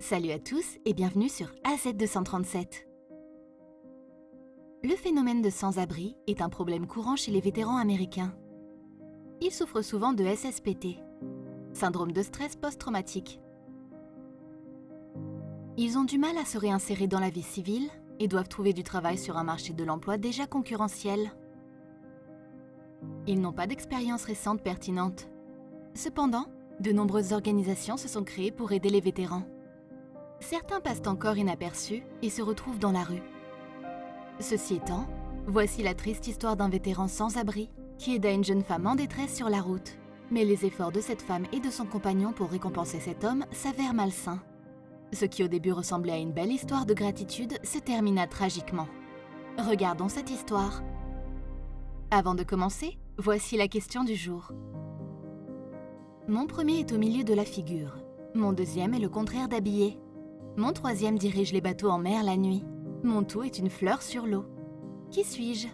Salut à tous et bienvenue sur AZ237. Le phénomène de sans-abri est un problème courant chez les vétérans américains. Ils souffrent souvent de SSPT, syndrome de stress post-traumatique. Ils ont du mal à se réinsérer dans la vie civile et doivent trouver du travail sur un marché de l'emploi déjà concurrentiel. Ils n'ont pas d'expérience récente pertinente. Cependant, de nombreuses organisations se sont créées pour aider les vétérans. Certains passent encore inaperçus et se retrouvent dans la rue. Ceci étant, voici la triste histoire d'un vétéran sans abri qui aida une jeune femme en détresse sur la route. Mais les efforts de cette femme et de son compagnon pour récompenser cet homme s'avèrent malsains. Ce qui au début ressemblait à une belle histoire de gratitude se termina tragiquement. Regardons cette histoire. Avant de commencer, voici la question du jour. Mon premier est au milieu de la figure. Mon deuxième est le contraire d'habillé. Mon troisième dirige les bateaux en mer la nuit. Mon tout est une fleur sur l'eau. Qui suis-je?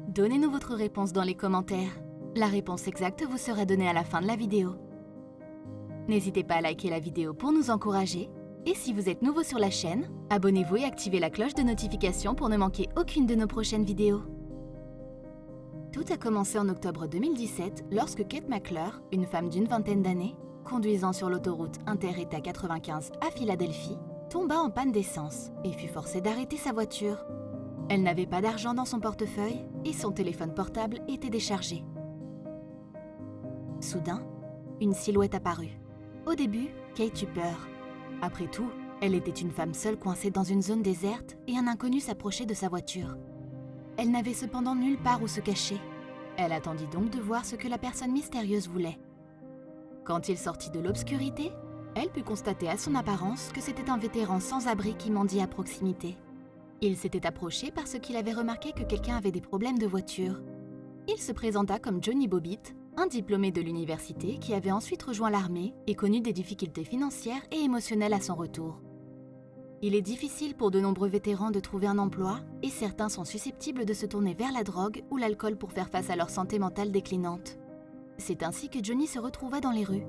Donnez-nous votre réponse dans les commentaires. La réponse exacte vous sera donnée à la fin de la vidéo. N'hésitez pas à liker la vidéo pour nous encourager. Et si vous êtes nouveau sur la chaîne, abonnez-vous et activez la cloche de notification pour ne manquer aucune de nos prochaines vidéos. Tout a commencé en octobre 2017 lorsque Kate McClure, une femme d'une vingtaine d'années, conduisant sur l'autoroute Inter-État 95 à Philadelphie, tomba en panne d'essence et fut forcée d'arrêter sa voiture. Elle n'avait pas d'argent dans son portefeuille et son téléphone portable était déchargé. Soudain, une silhouette apparut. Au début, Kate eut peur. Après tout, elle était une femme seule coincée dans une zone déserte et un inconnu s'approchait de sa voiture. Elle n'avait cependant nulle part où se cacher. Elle attendit donc de voir ce que la personne mystérieuse voulait. Quand il sortit de l'obscurité, elle put constater à son apparence que c'était un vétéran sans abri qui mendiait à proximité. Il s'était approché parce qu'il avait remarqué que quelqu'un avait des problèmes de voiture. Il se présenta comme Johnny Bobbitt, un diplômé de l'université qui avait ensuite rejoint l'armée et connu des difficultés financières et émotionnelles à son retour. Il est difficile pour de nombreux vétérans de trouver un emploi et certains sont susceptibles de se tourner vers la drogue ou l'alcool pour faire face à leur santé mentale déclinante. C'est ainsi que Johnny se retrouva dans les rues.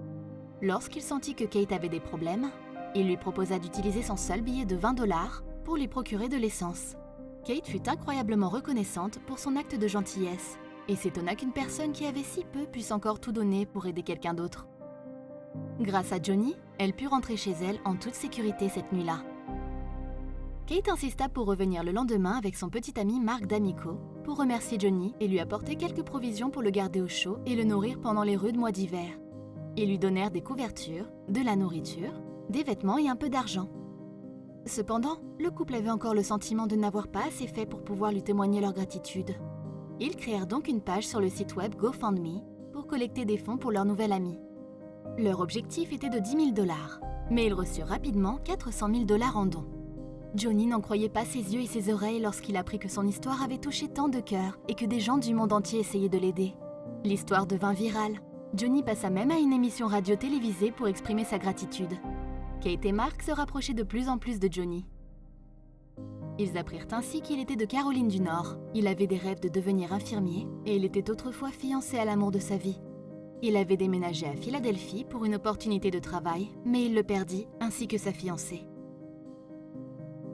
Lorsqu'il sentit que Kate avait des problèmes, il lui proposa d'utiliser son seul billet de $20 pour lui procurer de l'essence. Kate fut incroyablement reconnaissante pour son acte de gentillesse et s'étonna qu'une personne qui avait si peu puisse encore tout donner pour aider quelqu'un d'autre. Grâce à Johnny, elle put rentrer chez elle en toute sécurité cette nuit-là. Kate insista pour revenir le lendemain avec son petit ami Mark D'Amico pour remercier Johnny et lui apporter quelques provisions pour le garder au chaud et le nourrir pendant les rudes mois d'hiver. Ils lui donnèrent des couvertures, de la nourriture, des vêtements et un peu d'argent. Cependant, le couple avait encore le sentiment de n'avoir pas assez fait pour pouvoir lui témoigner leur gratitude. Ils créèrent donc une page sur le site web GoFundMe pour collecter des fonds pour leur nouvel ami. Leur objectif était de $10 000, mais ils reçurent rapidement $400 000 en dons. Johnny n'en croyait pas ses yeux et ses oreilles lorsqu'il apprit que son histoire avait touché tant de cœurs et que des gens du monde entier essayaient de l'aider. L'histoire devint virale. Johnny passa même à une émission radio-télévisée pour exprimer sa gratitude. Kate et Mark se rapprochaient de plus en plus de Johnny. Ils apprirent ainsi qu'il était de Caroline du Nord. Il avait des rêves de devenir infirmier et il était autrefois fiancé à l'amour de sa vie. Il avait déménagé à Philadelphie pour une opportunité de travail, mais il le perdit, ainsi que sa fiancée.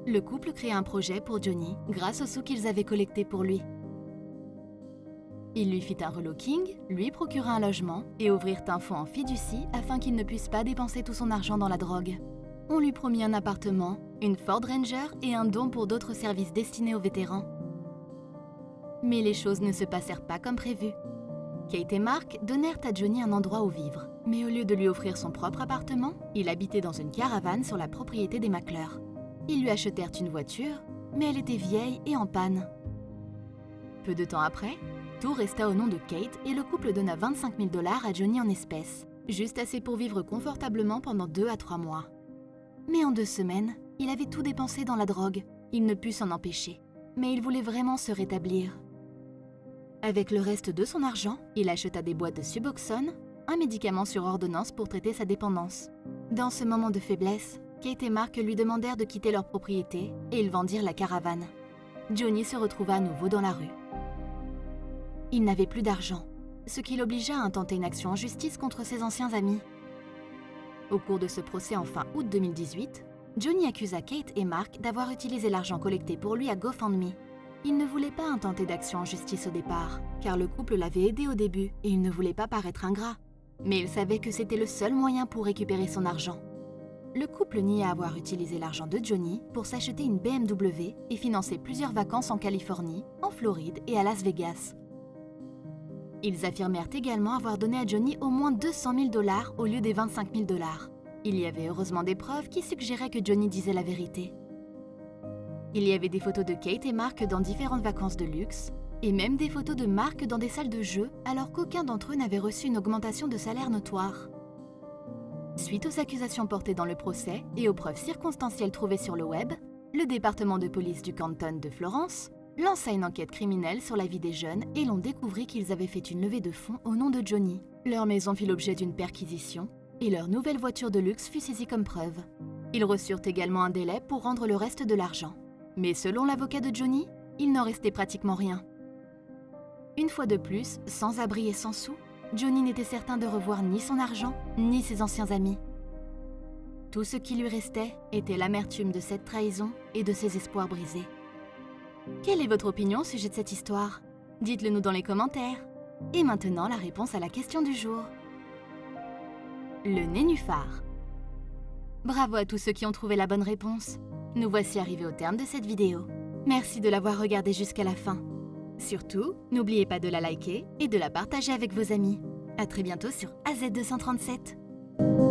Le couple créa un projet pour Johnny grâce aux sous qu'ils avaient collectés pour lui. Il lui fit un relooking, lui procura un logement et ouvrirent un fonds en fiducie afin qu'il ne puisse pas dépenser tout son argent dans la drogue. On lui promit un appartement, une Ford Ranger et un don pour d'autres services destinés aux vétérans. Mais les choses ne se passèrent pas comme prévu. Kate et Mark donnèrent à Johnny un endroit où vivre, mais au lieu de lui offrir son propre appartement, il habitait dans une caravane sur la propriété des McClure. Ils lui achetèrent une voiture, mais elle était vieille et en panne. Peu de temps après, tout resta au nom de Kate et le couple donna $25 000 à Johnny en espèces, juste assez pour vivre confortablement pendant 2 à 3 mois. Mais en 2 semaines, il avait tout dépensé dans la drogue. Il ne put s'en empêcher, mais il voulait vraiment se rétablir. Avec le reste de son argent, il acheta des boîtes de Suboxone, un médicament sur ordonnance pour traiter sa dépendance. Dans ce moment de faiblesse, Kate et Mark lui demandèrent de quitter leur propriété et ils vendirent la caravane. Johnny se retrouva à nouveau dans la rue. Il n'avait plus d'argent, ce qui l'obligea à intenter une action en justice contre ses anciens amis. Au cours de ce procès en fin août 2018, Johnny accusa Kate et Mark d'avoir utilisé l'argent collecté pour lui à GoFundMe. Il ne voulait pas intenter d'action en justice au départ, car le couple l'avait aidé au début et il ne voulait pas paraître ingrat. Mais il savait que c'était le seul moyen pour récupérer son argent. Le couple nia avoir utilisé l'argent de Johnny pour s'acheter une BMW et financer plusieurs vacances en Californie, en Floride et à Las Vegas. Ils affirmèrent également avoir donné à Johnny au moins 200 000 $ au lieu des 25 000 $. Il y avait heureusement des preuves qui suggéraient que Johnny disait la vérité. Il y avait des photos de Kate et Mark dans différentes vacances de luxe, et même des photos de Mark dans des salles de jeu alors qu'aucun d'entre eux n'avait reçu une augmentation de salaire notoire. Suite aux accusations portées dans le procès et aux preuves circonstancielles trouvées sur le web, le département de police du canton de Florence lança une enquête criminelle sur la vie des jeunes et l'on découvrit qu'ils avaient fait une levée de fonds au nom de Johnny. Leur maison fit l'objet d'une perquisition et leur nouvelle voiture de luxe fut saisie comme preuve. Ils reçurent également un délai pour rendre le reste de l'argent. Mais selon l'avocat de Johnny, il n'en restait pratiquement rien. Une fois de plus, sans abri et sans sous, Johnny n'était certain de revoir ni son argent, ni ses anciens amis. Tout ce qui lui restait était l'amertume de cette trahison et de ses espoirs brisés. Quelle est votre opinion au sujet de cette histoire? Dites-le nous dans les commentaires. Et maintenant, la réponse à la question du jour. Le nénuphar. Bravo à tous ceux qui ont trouvé la bonne réponse. Nous voici arrivés au terme de cette vidéo. Merci de l'avoir regardée jusqu'à la fin. Surtout, n'oubliez pas de la liker et de la partager avec vos amis. À très bientôt sur AZ237.